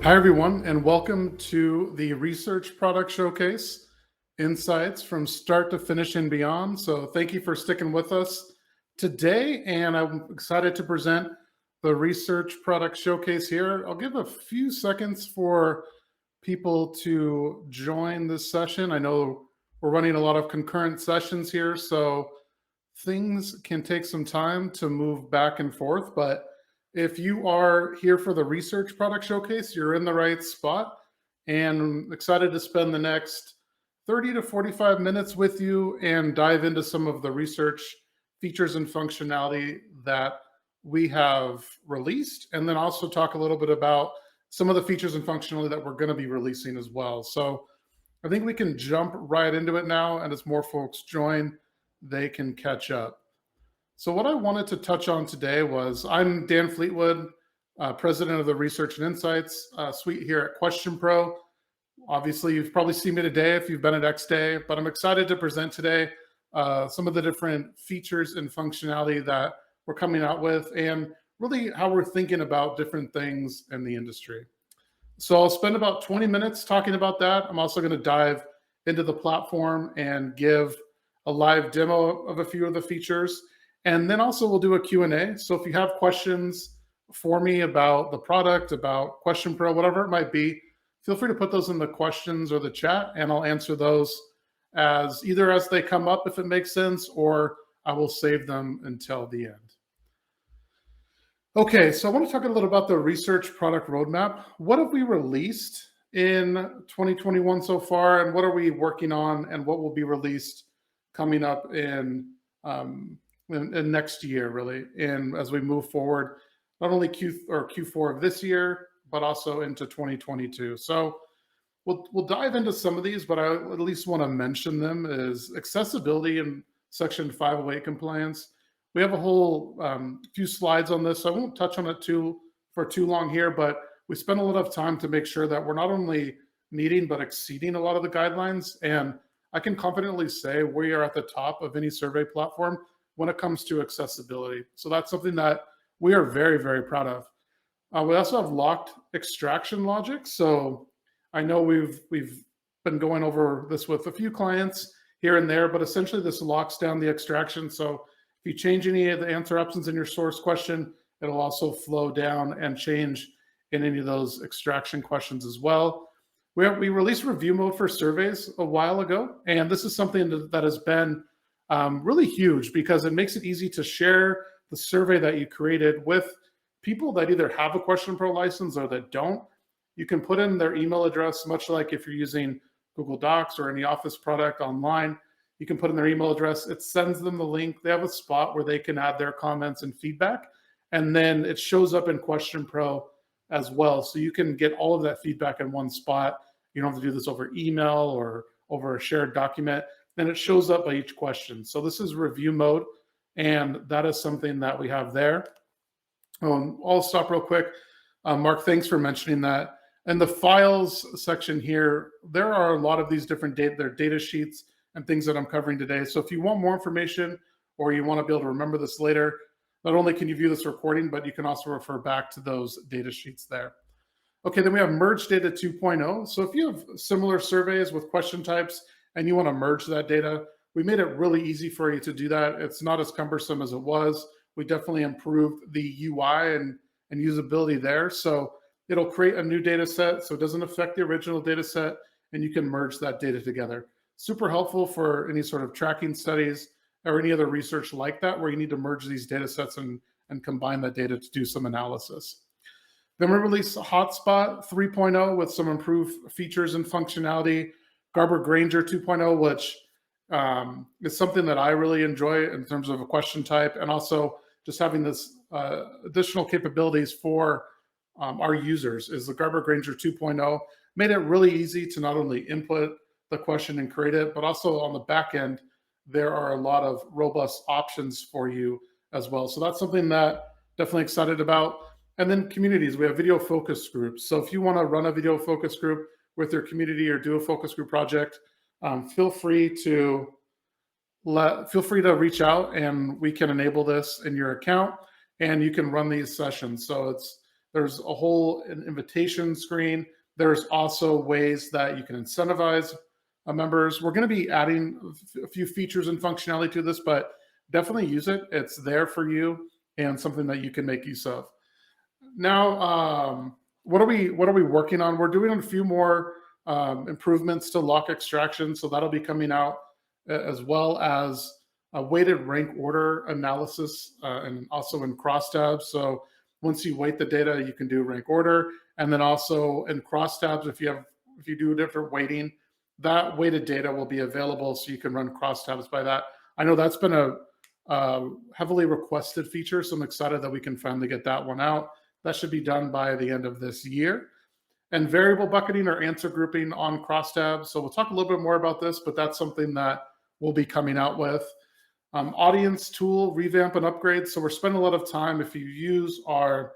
Hi, everyone, and welcome to the Research Product Showcase, Insights from Start to Finish and Beyond. So thank you for sticking with us today, and I'm excited to present the Research Product Showcase here. I'll give a few seconds for people to join this session. I know we're running a lot of concurrent sessions here, so things can take some time to move back and forth, but if you are here for the Research Product Showcase, you're in the right spot, and I'm excited to spend the next 30 to 45 minutes with you and dive into some of the research features and functionality that we have released, and then also talk a little bit about some of the features and functionality that we're going to be releasing as well. So I think we can jump right into it now, and as more folks join, they can catch up. So what I wanted to touch on today was I'm Dan Fleetwood, president of the Research and Insights suite here at QuestionPro. Obviously, you've probably seen me today if you've been at XDay, but I'm excited to present today some of the different features and functionality that we're coming out with and really how we're thinking about different things in the industry. So I'll spend about 20 minutes talking about that. I'm also going to dive into the platform and give a live demo of a few of the features. And then also we'll do a Q&A. So if you have questions for me about the product, about QuestionPro, whatever it might be, feel free to put those in the questions or the chat, and I'll answer those as either as they come up if it makes sense, or I will save them until the end. Okay, so I want to talk a little about the research product roadmap. What have we released in 2021 so far, and what are we working on, and what will be released coming up in next year, really, and as we move forward, not only Q4 of this year, but also into 2022. So we'll dive into some of these, but I at least want to mention them is accessibility and Section 508 compliance. We have a whole few slides on this, so I won't touch on it for too long here, but we spend a lot of time to make sure that we're not only meeting, but exceeding a lot of the guidelines. And I can confidently say we are at the top of any survey platform when it comes to accessibility. So that's something that we are very, very proud of. We also have locked extraction logic. So I know we've been going over this with a few clients here and there, but essentially this locks down the extraction. So if you change any of the answer options in your source question, it'll also flow down and change in any of those extraction questions as well. We released review mode for surveys a while ago, and this is something that has been really huge because it makes it easy to share the survey that you created with people that either have a QuestionPro license or that don't. You can put in their email address, much like if you're using Google Docs or any Office product online. You can put in their email address. It sends them the link. They have a spot where they can add their comments and feedback, and then it shows up in QuestionPro as well. So you can get all of that feedback in one spot. You don't have to do this over email or over a shared document. Then it shows up by each question. So this is review mode, and that is something that we have there. I'll stop real quick. Mark, thanks for mentioning that. In the files section here, there are a lot of these different data sheets and things that I'm covering today. So if you want more information or you want to be able to remember this later, not only can you view this recording, but you can also refer back to those data sheets there. Okay, then we have merge data 2.0. So if you have similar surveys with question types and you want to merge that data, we made it really easy for you to do that. It's not as cumbersome as it was. We definitely improved the UI and usability there. So it'll create a new data set, so it doesn't affect the original data set, and you can merge that data together. Super helpful for any sort of tracking studies or any other research like that, where you need to merge these data sets and combine that data to do some analysis. Then we released Hotspot 3.0 with some improved features and functionality. Garber-Granger 2.0, which is something that I really enjoy in terms of a question type, and also just having this additional capabilities for our users is the Garber-Granger 2.0. Made it really easy to not only input the question and create it, but also on the back end, there are a lot of robust options for you as well. So that's something that definitely excited about. And then communities, we have video focus groups. So if you want to run a video focus group with your community or do a focus group project, feel free to reach out and we can enable this in your account and you can run these sessions. So it's There's a whole invitation screen. There's also ways that you can incentivize members. We're going to be adding a few features and functionality to this, but definitely use it. It's there for you and something that you can make use of. Now, what are we working on? We're doing a few more improvements to lock extraction, so that'll be coming out, as well as a weighted rank order analysis, and also in crosstabs. So once you weight the data, you can do rank order, and then also in crosstabs, if you do a different weighting, that weighted data will be available, so you can run crosstabs by that. I know that's been a heavily requested feature, so I'm excited that we can finally get that one out. That should be done by the end of this year. And variable bucketing or answer grouping on crosstabs. So we'll talk a little bit more about this, but that's something that we'll be coming out with. Audience tool revamp and upgrade. So we're spending a lot of time, if you use our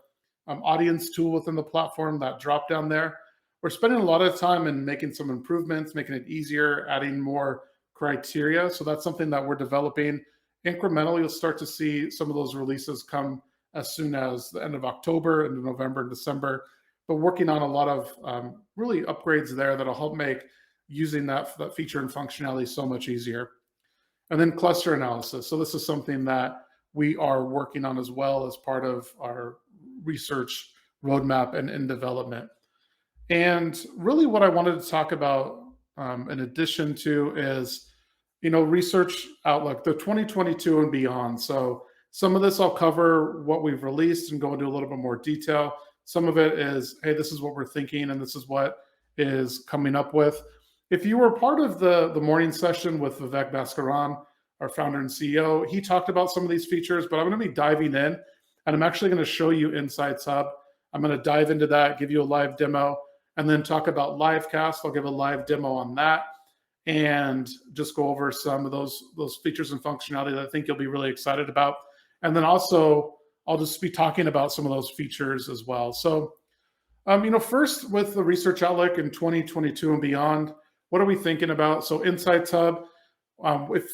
audience tool within the platform, that drop down there, we're spending a lot of time in making some improvements, making it easier, adding more criteria. So that's something that we're developing incrementally. You'll start to see some of those releases come as soon as the end of October, into November and December. But working on a lot of really upgrades there that'll help make using that feature and functionality so much easier. And then cluster analysis. So this is something that we are working on as well as part of our research roadmap and in development. And really what I wanted to talk about in addition to is, research outlook, the 2022 and beyond. So some of this I'll cover what we've released and go into a little bit more detail. Some of it is, hey, this is what we're thinking and this is what is coming up with. If you were part of the morning session with Vivek Bhaskaran, our founder and CEO, he talked about some of these features, but I'm going to be diving in, and I'm actually going to show you InsightsHub. I'm going to dive into that, give you a live demo, and then talk about LiveCast. I'll give a live demo on that and just go over some of those features and functionality that I think you'll be really excited about. And then also, I'll just be talking about some of those features as well. So, first with the research outlook in 2022 and beyond, what are we thinking about? So InsightsHub, with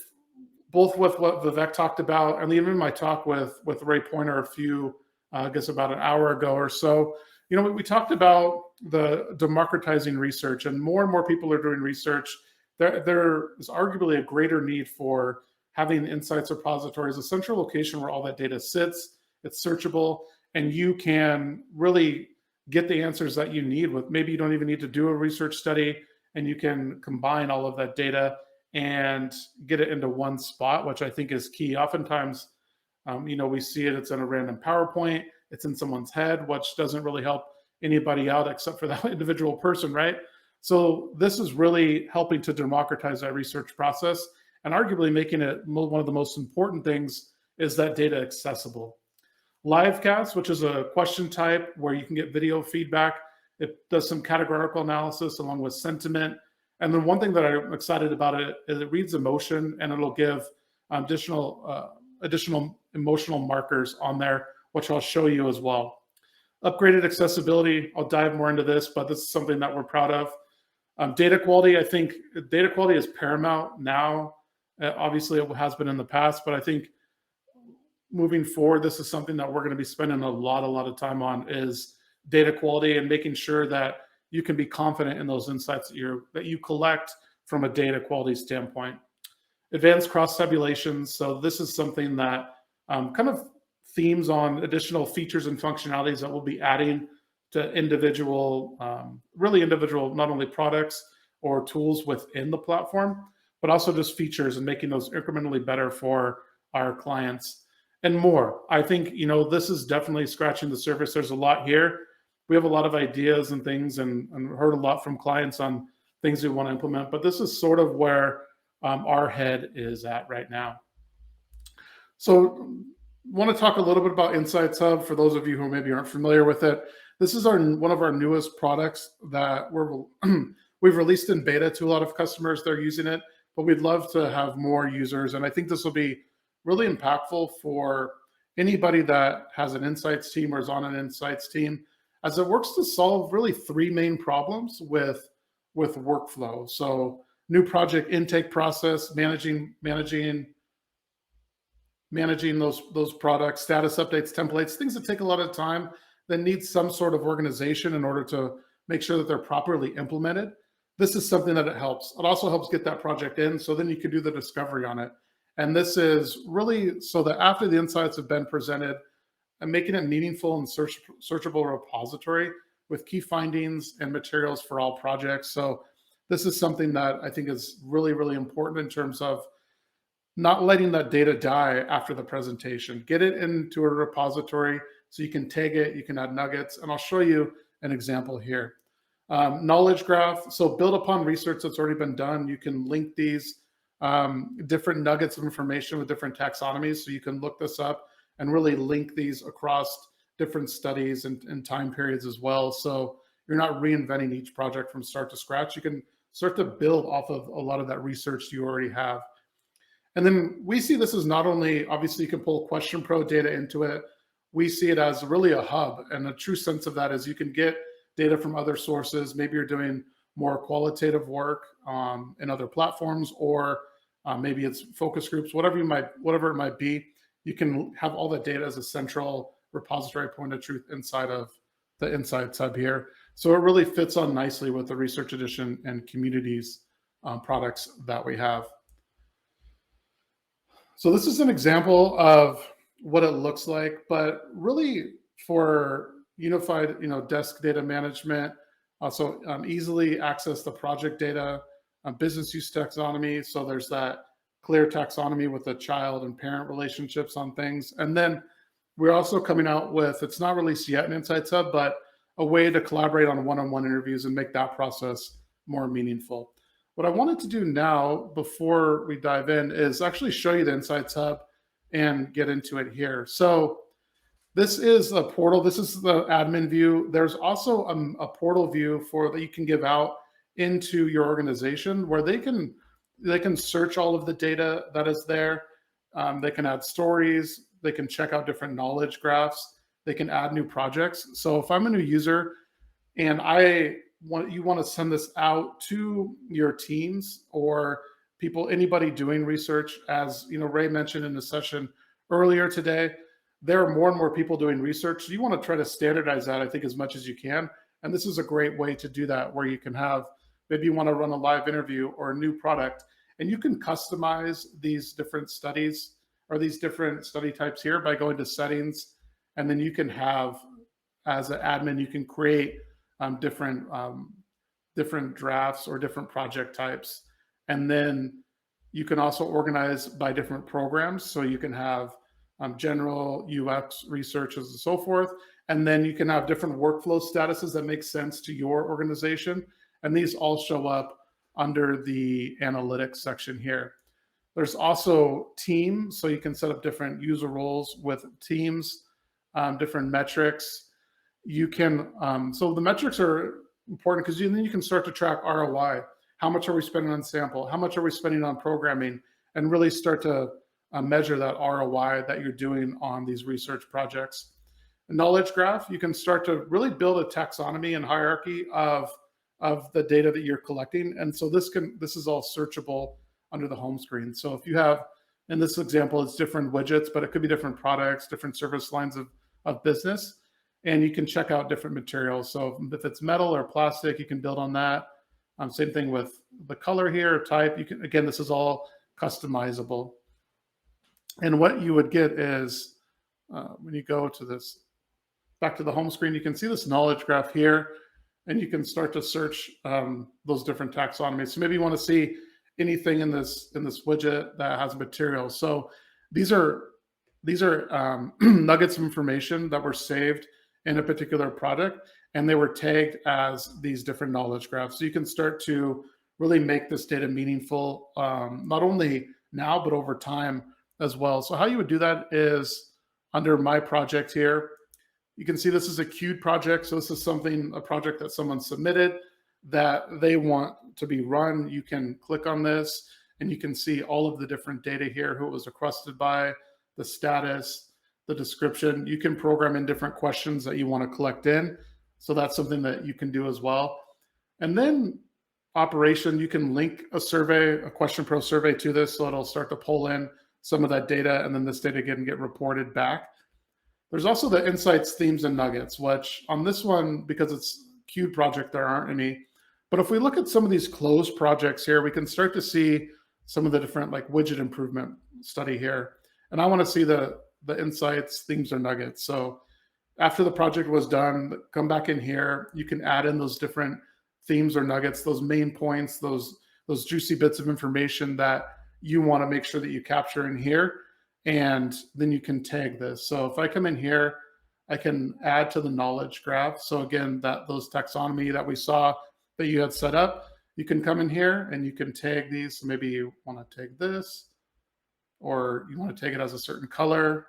both with what Vivek talked about, and even my talk with Ray Pointer about an hour ago or so, we talked about the democratizing research, and more people are doing research. There is arguably a greater need for having insights repositories, a central location where all that data sits, it's searchable, and you can really get the answers that you need with, maybe you don't even need to do a research study, and you can combine all of that data and get it into one spot, which I think is key. Oftentimes, we see it's in a random PowerPoint, it's in someone's head, which doesn't really help anybody out except for that individual person, right? So this is really helping to democratize that research process, and arguably making it one of the most important things is that data accessible. LiveCast, which is a question type where you can get video feedback. It does some categorical analysis along with sentiment. And then one thing that I'm excited about it is it reads emotion, and it'll give additional emotional markers on there, which I'll show you as well. Upgraded accessibility, I'll dive more into this, but this is something that we're proud of. Data quality, I think data quality is paramount now. Obviously, it has been in the past, but I think moving forward, this is something that we're going to be spending a lot of time on, is data quality and making sure that you can be confident in those insights that you collect from a data quality standpoint. Advanced cross-tabulations. So this is something that kind of themes on additional features and functionalities that we'll be adding to individual, not only products or tools within the platform, but also just features and making those incrementally better for our clients and more. I think, this is definitely scratching the surface. There's a lot here. We have a lot of ideas and things, and heard a lot from clients on things we want to implement, but this is sort of where our head is at right now. So want to talk a little bit about InsightsHub for those of you who maybe aren't familiar with it. This is one of our newest products that we've released in beta to a lot of customers. They're using it, but we'd love to have more users. And I think this will be really impactful for anybody that has an insights team or is on an insights team, as it works to solve really three main problems with workflow. So new project intake process, managing those products, status updates, templates, things that take a lot of time that need some sort of organization in order to make sure that they're properly implemented, this is something that it helps. It also helps get that project in, so then you can do the discovery on it. And this is really so that after the insights have been presented, and making it meaningful and searchable repository with key findings and materials for all projects. So this is something that I think is really, really important in terms of not letting that data die after the presentation. Get it into a repository so you can tag it, you can add nuggets, and I'll show you an example here. Knowledge graph, so build upon research that's already been done. You can link these different nuggets of information with different taxonomies, so you can look this up and really link these across different studies and time periods as well. So you're not reinventing each project from start to scratch. You can start to build off of a lot of that research you already have. And then we see this as not only, obviously you can pull QuestionPro data into it, we see it as really a hub. And the true sense of that is you can get data from other sources. Maybe you're doing more qualitative work in other platforms, or maybe it's focus groups, whatever it might be. You can have all that data as a central repository point of truth inside of the InsightsHub here. So it really fits on nicely with the Research Edition and Communities products that we have. So this is an example of what it looks like, but really for unified, desk data management, also easily access the project data, business use taxonomy. So there's that clear taxonomy with the child and parent relationships on things. And then we're also coming out with, it's not released yet in InsightsHub, but a way to collaborate on one-on-one interviews and make that process more meaningful. What I wanted to do now, before we dive in, is actually show you the InsightsHub and get into it here. So this is a portal. This is the admin view. There's also a portal view that you can give out into your organization where they can search all of the data that is there. They can add stories. They can check out different knowledge graphs. They can add new projects. So if I'm a new user and you want to send this out to your teams or anybody doing research, as Ray mentioned in the session earlier today, there are more and more people doing research. So you want to try to standardize that, I think, as much as you can. And this is a great way to do that, where you can have, maybe you want to run a live interview or a new product, and you can customize these different studies or these different study types here by going to settings. And then you can have, as an admin, you can create different drafts or different project types. And then you can also organize by different programs. So you can have general UX researches and so forth. And then you can have different workflow statuses that make sense to your organization. And these all show up under the analytics section here. There's also teams, so you can set up different user roles with teams, different metrics. You can, so the metrics are important because then you can start to track ROI. How much are we spending on sample? How much are we spending on programming? And really start to measure that ROI that you're doing on these research projects. A knowledge graph, you can start to really build a taxonomy and hierarchy of the data that you're collecting. And so this is all searchable under the home screen. So if you have, in this example, it's different widgets, but it could be different products, different service lines of business, and you can check out different materials. So if it's metal or plastic, you can build on that. Same thing with the color here, type. You can, again, this is all customizable. And what you would get is when you go to this, back to the home screen, you can see this knowledge graph here, and you can start to search those different taxonomies. So maybe you want to see anything in this widget that has material. So these are nuggets of information that were saved in a particular product, and they were tagged as these different knowledge graphs. So you can start to really make this data meaningful, not only now, but over time as well. So how you would do that is under my project here. You can see this is a queued project. So this is a project that someone submitted that they want to be run. You can click on this and you can see all of the different data here, who it was requested by, the status, the description. You can program in different questions that you want to collect in. So that's something that you can do as well. And then operation, you can link a survey, a QuestionPro survey to this, so it'll start to pull in some of that data, and then this data can get reported back. There's also the insights, themes, and nuggets, which on this one, because it's queued project, there aren't any. But if we look at some of these closed projects here, we can start to see some of the different like widget improvement study here. And I want to see the insights, themes, or nuggets. So after the project was done, come back in here. You can add in those different themes or nuggets, those main points, those juicy bits of information that you want to make sure that you capture in here. And then you can tag this. So if I come in here, I can add to the knowledge graph. So again, those taxonomy that we saw that you had set up, you can come in here and you can tag these. So maybe you want to tag this, or you want to tag it as a certain color.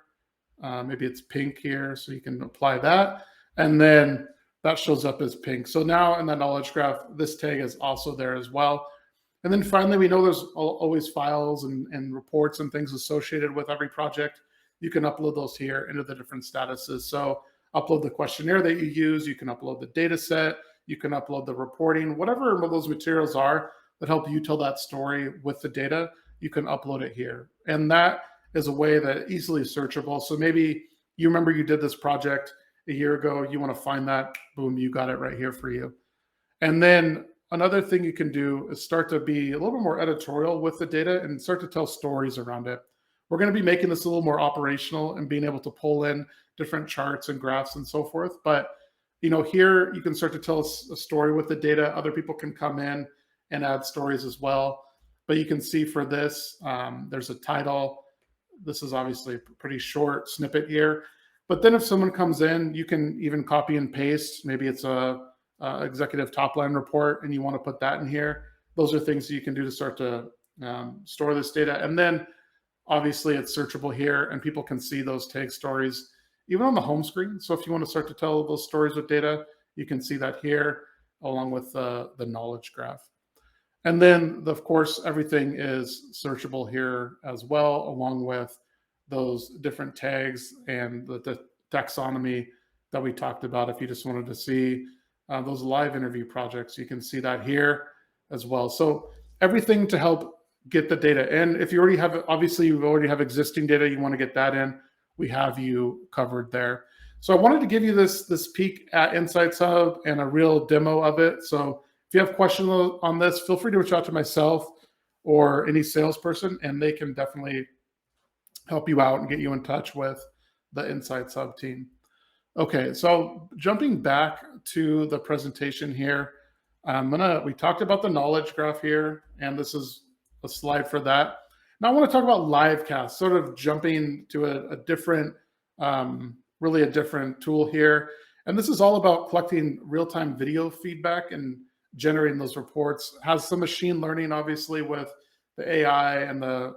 Maybe it's pink here, so you can apply that. And then that shows up as pink. So now in the knowledge graph, this tag is also there as well. And then finally, we know there's always files and reports and things associated with every project. You can upload those here into the different statuses. So upload the questionnaire that you use. You can upload the data set. You can upload the reporting, whatever those materials are that help you tell that story with the data, you can upload it here. And that is a way that easily searchable. So maybe you remember you did this project a year ago, you want to find that, boom, you got it right here for you. And then another thing you can do is start to be a little bit more editorial with the data and start to tell stories around it. We're going to be making this a little more operational and being able to pull in different charts and graphs and so forth. But here you can start to tell a story with the data. Other people can come in and add stories as well. But you can see for this, there's a title. This is obviously a pretty short snippet here. But then if someone comes in, you can even copy and paste. Maybe it's a executive top line report and you want to put that in here. Those are things that you can do to start to store this data. And then obviously it's searchable here and people can see those tag stories even on the home screen. So if you want to start to tell those stories with data, you can see that here along with the knowledge graph. And then of course, everything is searchable here as well, along with those different tags and the taxonomy that we talked about. If you just wanted to see those live interview projects, you can see that here as well. So everything to help get the data in. If you already have, obviously you already have existing data, you want to get that in, we have you covered there. So I wanted to give you this peek at InsightsHub and a real demo of it. So if you have questions on this, feel free to reach out to myself or any salesperson, and they can definitely help you out and get you in touch with the InsightsHub team. Okay, so jumping back to the presentation here, we talked about the knowledge graph here, and this is a slide for that. Now I want to talk about LiveCast, sort of jumping to a different, really a different tool here. And this is all about collecting real-time video feedback and generating those reports. It has some machine learning, obviously, with the AI and the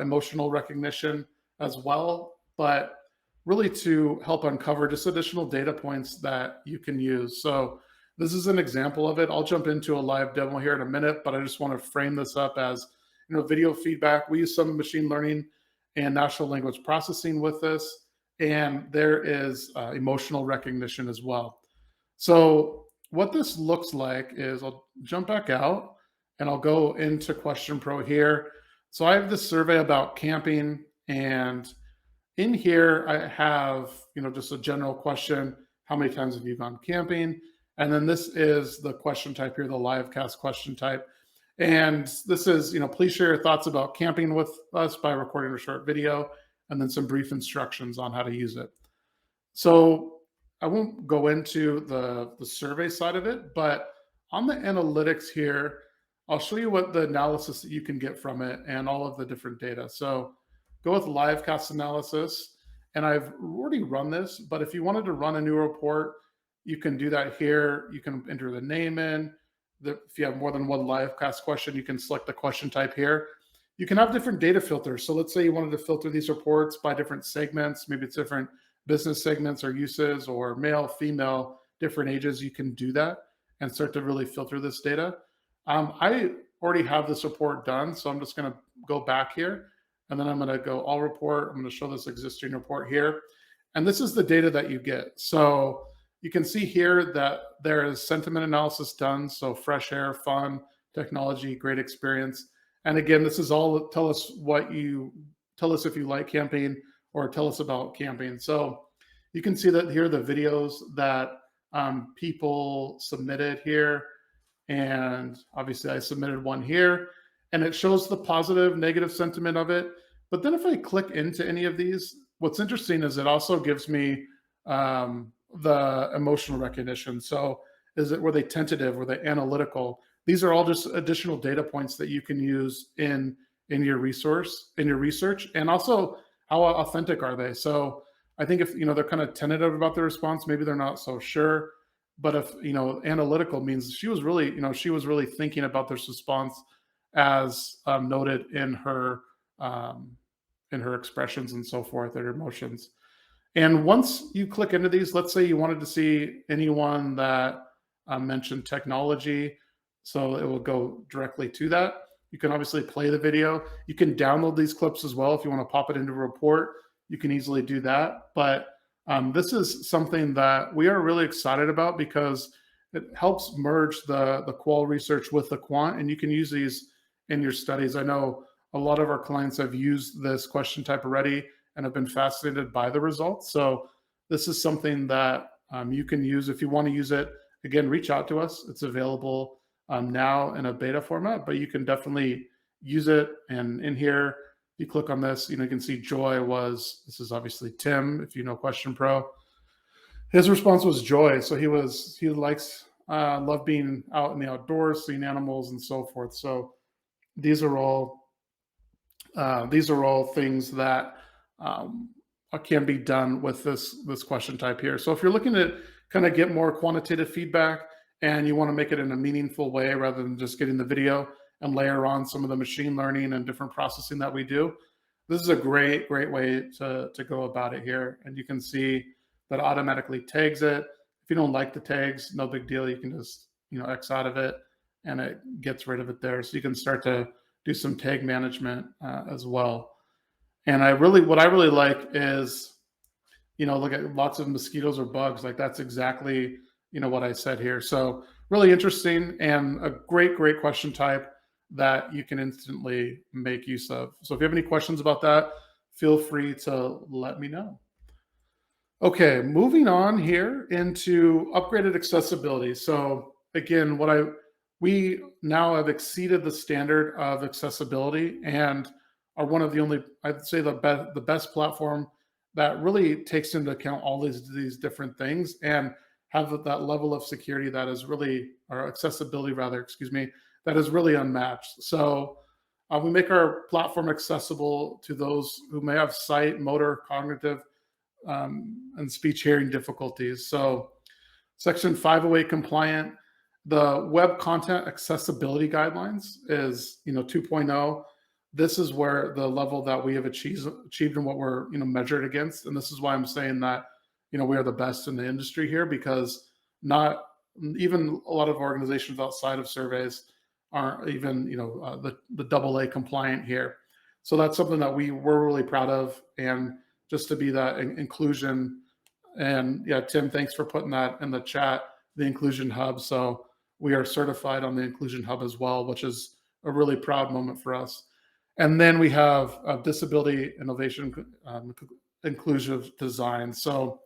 emotional recognition as well, but really to help uncover just additional data points that you can use. So this is an example of it. I'll jump into a live demo here in a minute, but I just want to frame this up as video feedback. We use some machine learning and natural language processing with this, and there is emotional recognition as well. So what this looks like is, I'll jump back out and I'll go into QuestionPro here. So I have this survey about camping, and in here I have, just a general question. How many times have you gone camping? And then this is the question type here, the LiveCast question type. And this is, please share your thoughts about camping with us by recording a short video, and then some brief instructions on how to use it. So I won't go into the survey side of it, but on the analytics here, I'll show you what the analysis that you can get from it and all of the different data. So go with LiveCast analysis, and I've already run this, but if you wanted to run a new report, you can do that here. You can enter the name in. If you have more than one LiveCast question, you can select the question type here. You can have different data filters. So let's say you wanted to filter these reports by different segments. Maybe it's different business segments or uses, or male, female, different ages. You can do that and start to really filter this data. I already have this report done, so I'm just going to go back here, and then I'm going to go all report. I'm going to show this existing report here. And this is the data that you get. So you can see here that there is sentiment analysis done. So fresh air, fun, technology, great experience. And again, this is all tell us if you like camping, or tell us about camping. So You can see that here are the videos that people submitted here. And obviously I submitted one here, and it shows the positive, negative sentiment of it. But then if I click into any of these, what's interesting is it also gives me the emotional recognition. So were they tentative? Were they analytical? These are all just additional data points that you can use in your research, and also how authentic are they? So I think if they're kind of tentative about their response, maybe they're not so sure. But if analytical means she was really thinking about this response, as noted um, in her expressions and so forth, her emotions. And once you click into these, let's say you wanted to see anyone that mentioned technology, so it will go directly to that. You can obviously play the video. You can download these clips as well if you want to pop it into a report. You can easily do that. But this is something that we are really excited about because it helps merge the qual research with the quant, and you can use these in your studies. I know a lot of our clients have used this question type already and have been fascinated by the results. So this is something that you can use if you want to use it. Again, reach out to us. It's available now in a beta format, but you can definitely use it. And in here, you click on this, you can see joy this is obviously Tim, if you know QuestionPro. His response was joy. So he likes, love being out in the outdoors, seeing animals and so forth. So these are all things that can be done with this question type here. So if you're looking to kind of get more quantitative feedback and you want to make it in a meaningful way rather than just getting the video and layer on some of the machine learning and different processing that we do, this is a great way to go about it here. And you can see that it automatically tags it. If you don't like the tags, no big deal. You can just X out of it and it gets rid of it there. So you can start to do some tag management as well. And what I really like is, look at lots of mosquitoes or bugs. Like that's exactly, what I said here. So really interesting and a great question type that you can instantly make use of. So if you have any questions about that, feel free to let me know. Okay, moving on here into upgraded accessibility. So again, we now have exceeded the standard of accessibility and are one of the only, I'd say the best platform that really takes into account all these different things and have that level of security that is really, or accessibility rather, excuse me, that is really unmatched. So we make our platform accessible to those who may have sight, motor, cognitive, and speech hearing difficulties. So Section 508 compliant. The Web Content Accessibility Guidelines is 2.0. This is where the level that we have achieved and what we're measured against. And this is why I'm saying that we are the best in the industry here, because not even a lot of organizations outside of surveys aren't even the AA compliant here. So that's something that we're really proud of, and just to be that inclusion. And yeah, Tim, thanks for putting that in the chat, the Inclusion Hub. So we are certified on the Inclusion Hub as well, which is a really proud moment for us. And then we have disability innovation, inclusive design. So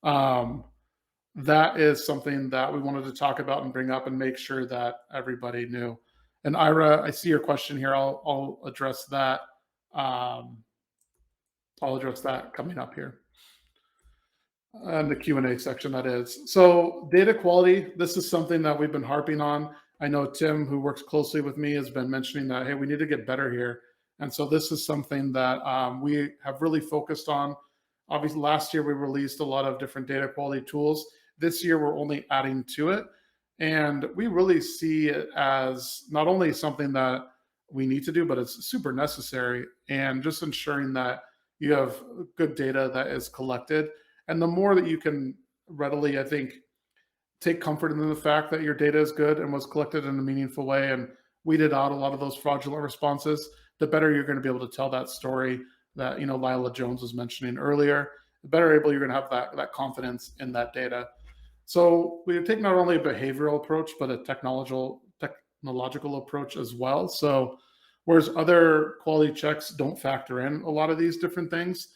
that is something that we wanted to talk about and bring up and make sure that everybody knew. And Ira, I see your question here. I'll address that. I'll address that coming up here. In the Q&A section, that is. So data quality, this is something that we've been harping on. I know Tim, who works closely with me, has been mentioning that, hey, we need to get better here. And so this is something that we have really focused on. Obviously, last year we released a lot of different data quality tools. This year we're only adding to it. And we really see it as not only something that we need to do, but it's super necessary. And just ensuring that you have good data that is collected. And the more that you can readily, I think, take comfort in the fact that your data is good and was collected in a meaningful way and weeded out a lot of those fraudulent responses, the better you're going to be able to tell that story that Lila Jones was mentioning earlier. The better able you're going to have that confidence in that data. So we take not only a behavioral approach, but a technological approach as well. So whereas other quality checks don't factor in a lot of these different things,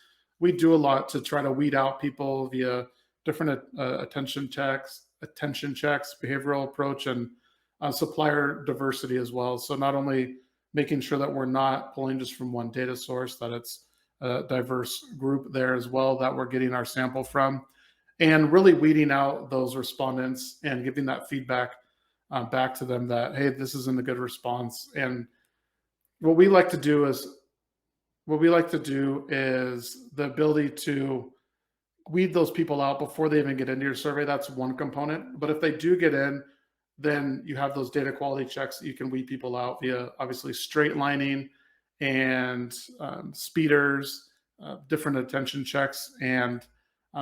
we do a lot to try to weed out people via different attention checks, behavioral approach, and supplier diversity as well. So not only making sure that we're not pulling just from one data source, that it's a diverse group there as well that we're getting our sample from, and really weeding out those respondents and giving that feedback back to them that, hey, this isn't a good response. And what we like to do is the ability to weed those people out before they even get into your survey. That's one component. But if they do get in, then you have those data quality checks that you can weed people out via obviously straight lining and speeders, different attention checks. And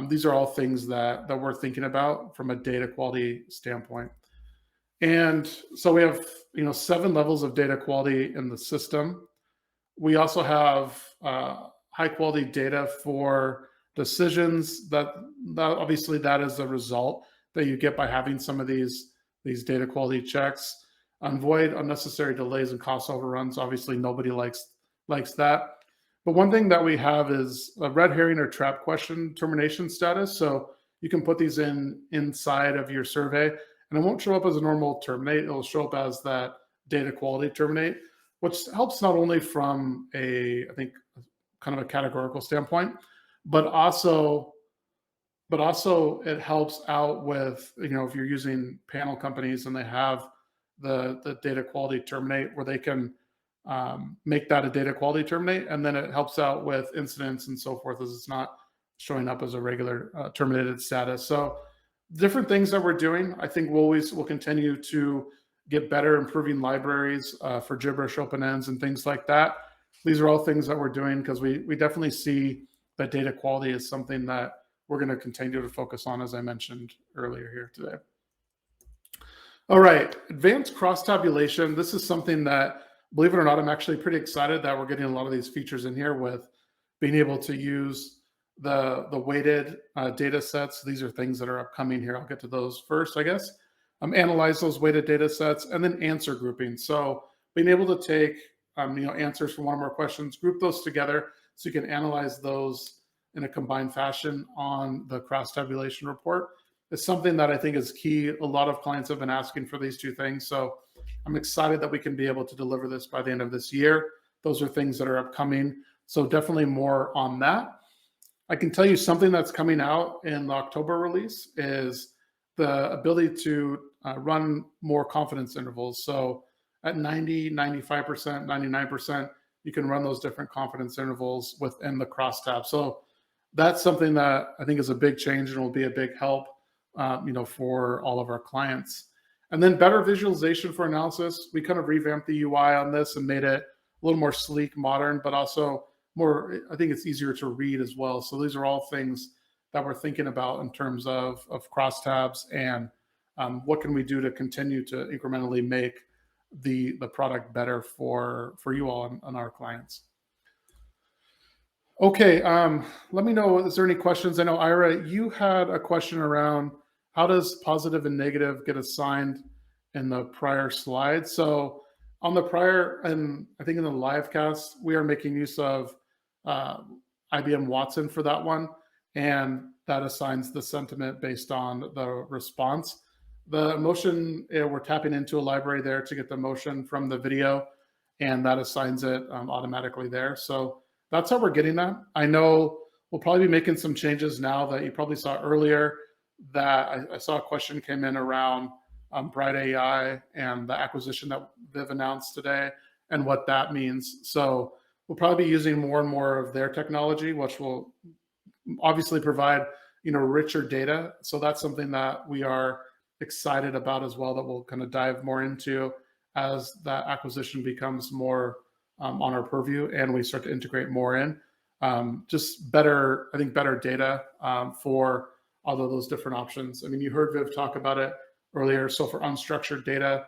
these are all things that we're thinking about from a data quality standpoint. And so we have 7 levels of data quality in the system. We also have high quality data for decisions that obviously that is a result that you get by having some of these data quality checks. Avoid unnecessary delays and cost overruns. Obviously, nobody likes that. But one thing that we have is a red herring or trap question termination status. So you can put these inside of your survey, and it won't show up as a normal terminate. It'll show up as that data quality terminate, which helps not only from I think kind of a categorical standpoint, but also it helps out with, if you're using panel companies and they have the data quality terminate, where they can make that a data quality terminate, and then it helps out with incidents and so forth, as it's not showing up as a regular terminated status. So different things that we're doing. I think we'll continue to get better, improving libraries for gibberish open ends and things like that. These are all things that we're doing because we definitely see that data quality is something that we're going to continue to focus on, as I mentioned earlier here today. All right, advanced cross-tabulation. This is something that, believe it or not, I'm actually pretty excited that we're getting a lot of these features in here with being able to use the weighted data sets. These are things that are upcoming here. I'll get to those first, I guess. Analyze those weighted data sets, and then answer grouping. So being able to take answers from one or more questions, group those together so you can analyze those in a combined fashion on the cross-tabulation report is something that I think is key. A lot of clients have been asking for these two things. So I'm excited that we can be able to deliver this by the end of this year. Those are things that are upcoming. So definitely more on that. I can tell you something that's coming out in the October release is the ability to run more confidence intervals. So at 90, 95%, 99%, you can run those different confidence intervals within the crosstab. So that's something that I think is a big change and will be a big help, for all of our clients. And then better visualization for analysis. We kind of revamped the UI on this and made it a little more sleek, modern, but also more, I think it's easier to read as well. So these are all things that we're thinking about in terms of crosstabs and what can we do to continue to incrementally make the product better for you all and our clients. Okay, let me know, is there any questions? I know, Ira, you had a question around how does positive and negative get assigned in the prior slide. So on the prior, and I think in the LiveCast, we are making use of IBM Watson for that one, and that assigns the sentiment based on the response. The emotion, we're tapping into a library there to get the emotion from the video, and that assigns it automatically there. So that's how we're getting that. I know we'll probably be making some changes now that you probably saw earlier, that I saw a question came in around Bright AI and the acquisition that they've announced today and what that means. So we'll probably be using more and more of their technology, which will obviously provide richer data. So that's something that we are excited about as well, that we'll kind of dive more into as that acquisition becomes more on our purview and we start to integrate more in. Just better, I think, better data for all of those different options. I mean, you heard Viv talk about it earlier. So for unstructured data,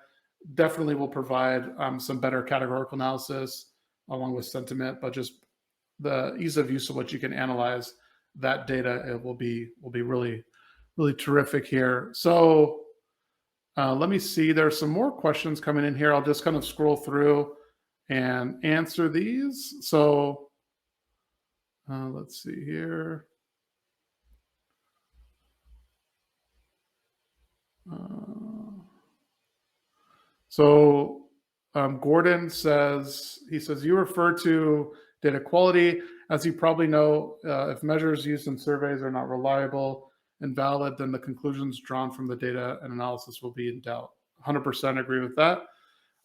definitely will provide some better categorical analysis along with sentiment, but just the ease of use of what you can analyze that data, it will be really, really terrific here. So let me see, there's some more questions coming in here. I'll just kind of scroll through and answer these. So Let's see here. So Gordon says, you refer to data quality. As you probably know, if measures used in surveys are not reliable and valid, then the conclusions drawn from the data and analysis will be in doubt. 100% agree with that.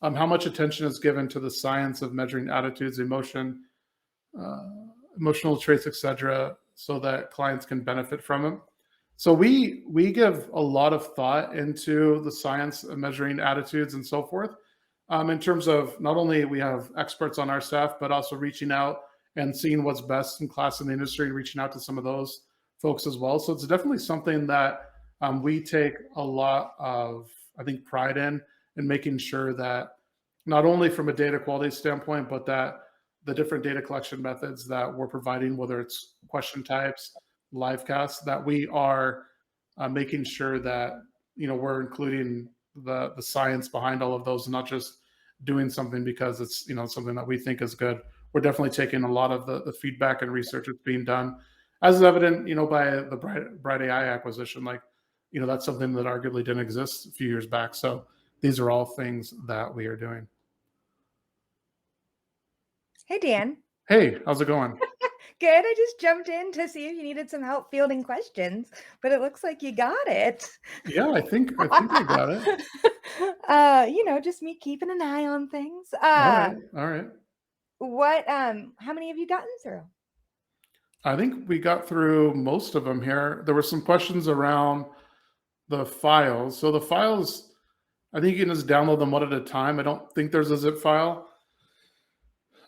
How much attention is given to the science of measuring attitudes, emotional traits, etc., so that clients can benefit from it? So we give a lot of thought into the science of measuring attitudes and so forth. In terms of not only we have experts on our staff, but also reaching out and seeing what's best in class in the industry, reaching out to some of those folks as well. So it's definitely something that we take a lot of, I think, pride in making sure that not only from a data quality standpoint, but that the different data collection methods that we're providing, whether it's question types, LiveCast, that we are making sure that we're including the science behind all of those, and not just doing something because it's something that we think is good. We're definitely taking a lot of the feedback and research that's being done, as is evident by the Bright AI acquisition. Like that's something that arguably didn't exist a few years back. So these are all things that we are doing. Hey, Dan. Hey, how's it going? Good. I just jumped in to see if you needed some help fielding questions, but it looks like you got it. Yeah, I think I got it. Just me keeping an eye on things. All right. How many have you gotten through? I think we got through most of them here. There were some questions around the files. So the files, I think you can just download them one at a time. I don't think there's a zip file,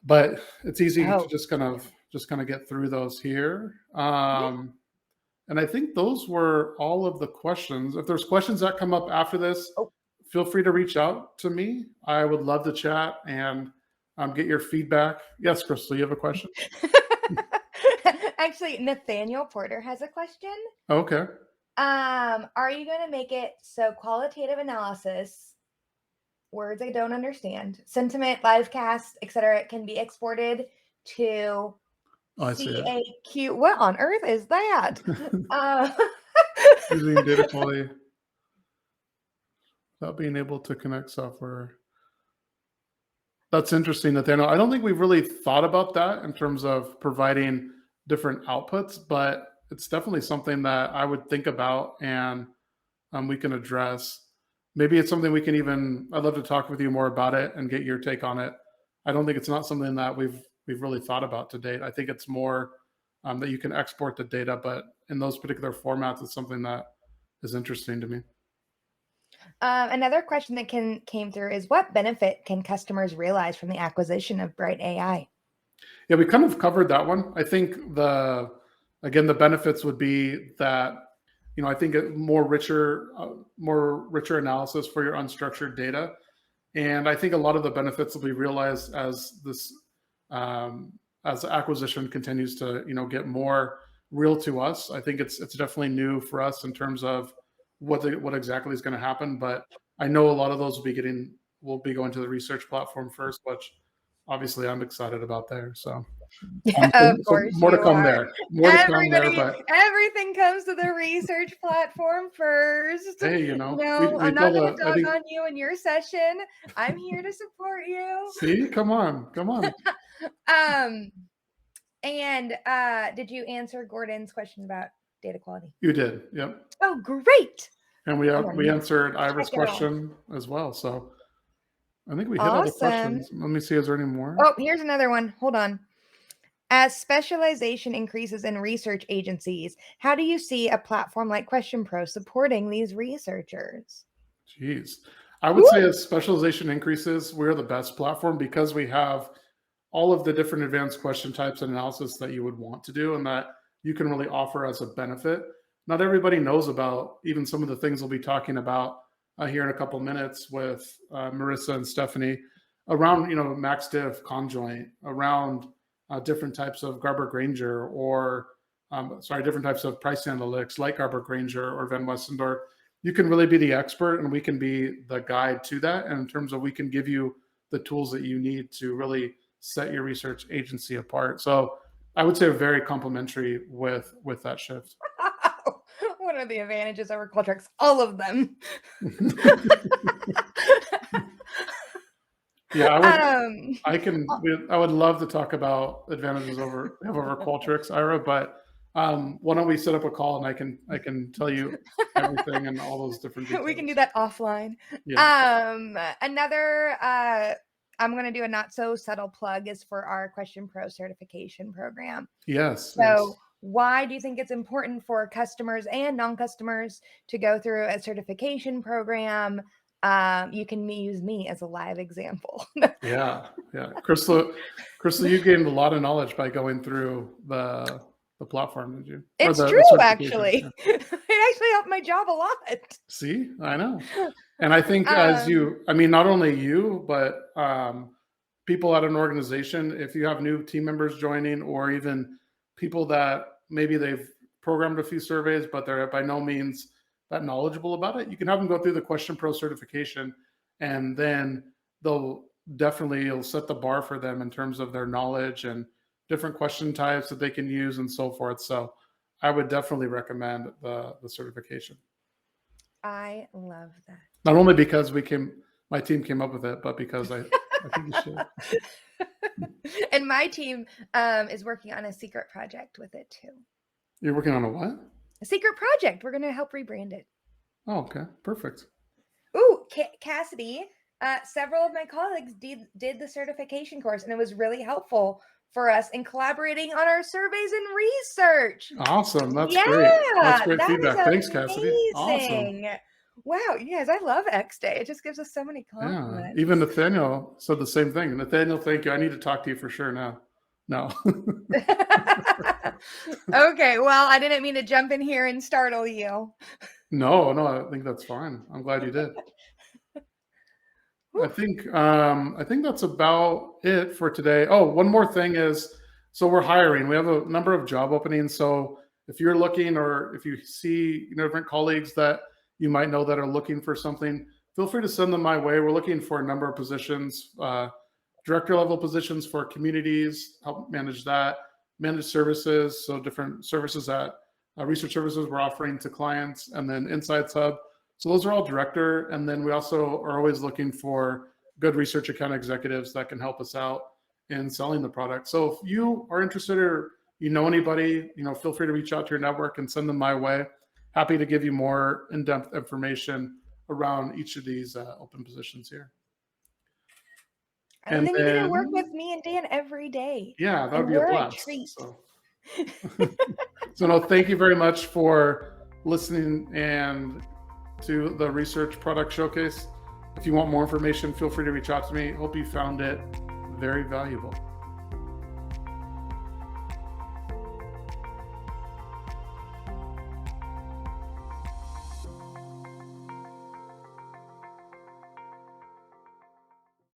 but it's easy to just kind of get through those here. And I think those were all of the questions. If there's questions that come up after this, feel free to reach out to me. I would love to chat and get your feedback. Yes, Crystal, you have a question? Actually, Nathaniel Porter has a question. Okay. Are you going to make it so qualitative analysis, words I don't understand, sentiment, LiveCast, etc., can be exported to CAQ? What on earth is that? Using data quality without being able to connect software. That's interesting, Nathaniel. I don't think we've really thought about that in terms of providing different outputs, but it's definitely something that I would think about and we can address. Maybe it's something we can I'd love to talk with you more about it and get your take on it. I don't think it's not something that we've really thought about to date. I think it's more that you can export the data, but in those particular formats, it's something that is interesting to me. Another question that came through is, what benefit can customers realize from the acquisition of Bright AI? Yeah, we kind of covered that one. I think the benefits would be that, I think more richer analysis for your unstructured data. And I think a lot of the benefits will be realized as this, as the acquisition continues to, get more real to us. I think it's definitely new for us in terms of what exactly is going to happen. But I know a lot of those will be going to the research platform first, which obviously I'm excited about there. So, of course, more to come there. Everything comes to the research platform first. Hey, I'm not going to dog on you in your session. I'm here to support you. See, come on. And did you answer Gordon's question about data quality? You did. Yep. Oh, great. And we answered Ira's question as well. So I think we hit all the questions. Let me see. Is there any more? Oh, here's another one. Hold on. As specialization increases in research agencies, how do you see a platform like QuestionPro supporting these researchers? Jeez. I would say as specialization increases, we're the best platform because we have all of the different advanced question types and analysis that you would want to do and that you can really offer as a benefit. Not everybody knows about even some of the things we'll be talking about here in a couple minutes with Marissa and Stephanie around, max diff, conjoint, around different types of Garber-Granger or, different types of price analytics like Garber-Granger or Van Westendorp. You can really be the expert and we can be the guide to that. And in terms of we can give you the tools that you need to really set your research agency apart. So I would say very complementary with that shift. What are the advantages over Qualtrics? All of them. Yeah, I would love to talk about advantages over Qualtrics, Ira, but why don't we set up a call and I can tell you everything and all those different details. We can do that offline. Yeah. Another I'm going to do a not so subtle plug is for our QuestionPro certification program. Yes. So why do you think it's important for customers and non-customers to go through a certification program? You can use me as a live example. Yeah. Crystal, you gained a lot of knowledge by going through the platform, did you? It's true, actually. Yeah. It actually helped my job a lot. See, I know. And I think not only you, but people at an organization, if you have new team members joining, or even people that maybe they've programmed a few surveys, but they're by no means that knowledgeable about it, you can have them go through the QuestionPro certification, and then it'll set the bar for them in terms of their knowledge and different question types that they can use and so forth. So I would definitely recommend the certification. I love that. Not only because my team came up with it, but because I think you should. And my team is working on a secret project with it too. You're working on a what? A secret project. We're going to help rebrand it. Oh, okay. Perfect. Ooh, Cassidy, several of my colleagues did the certification course, and it was really helpful for us in collaborating on our surveys and research. Awesome. That's great. That's great feedback. Thanks, Cassidy. Awesome. Wow, you guys, I love XDay. It just gives us so many compliments. Yeah. Even Nathaniel said the same thing. Nathaniel, thank you. I need to talk to you for sure now. No. Okay, well, I didn't mean to jump in here and startle you. No, I think that's fine. I'm glad you did. I think that's about it for today. Oh, one more thing is, so we're hiring. We have a number of job openings. So if you're looking, or if you see different colleagues that you might know that are looking for something, feel free to send them my way. We're looking for a number of positions, director level positions for communities, help manage that, managed services, so different services that research services we're offering to clients, and then InsightsHub. So those are all director. And then we also are always looking for good research account executives that can help us out in selling the product. So if you are interested, or you know anybody, feel free to reach out to your network and send them my way. Happy to give you more in-depth information around each of these open positions here. And then you get to work with me and Dan every day. Yeah, that would be a blast. So no, thank you very much for listening and to the Research Product Showcase. If you want more information, feel free to reach out to me. Hope you found it very valuable.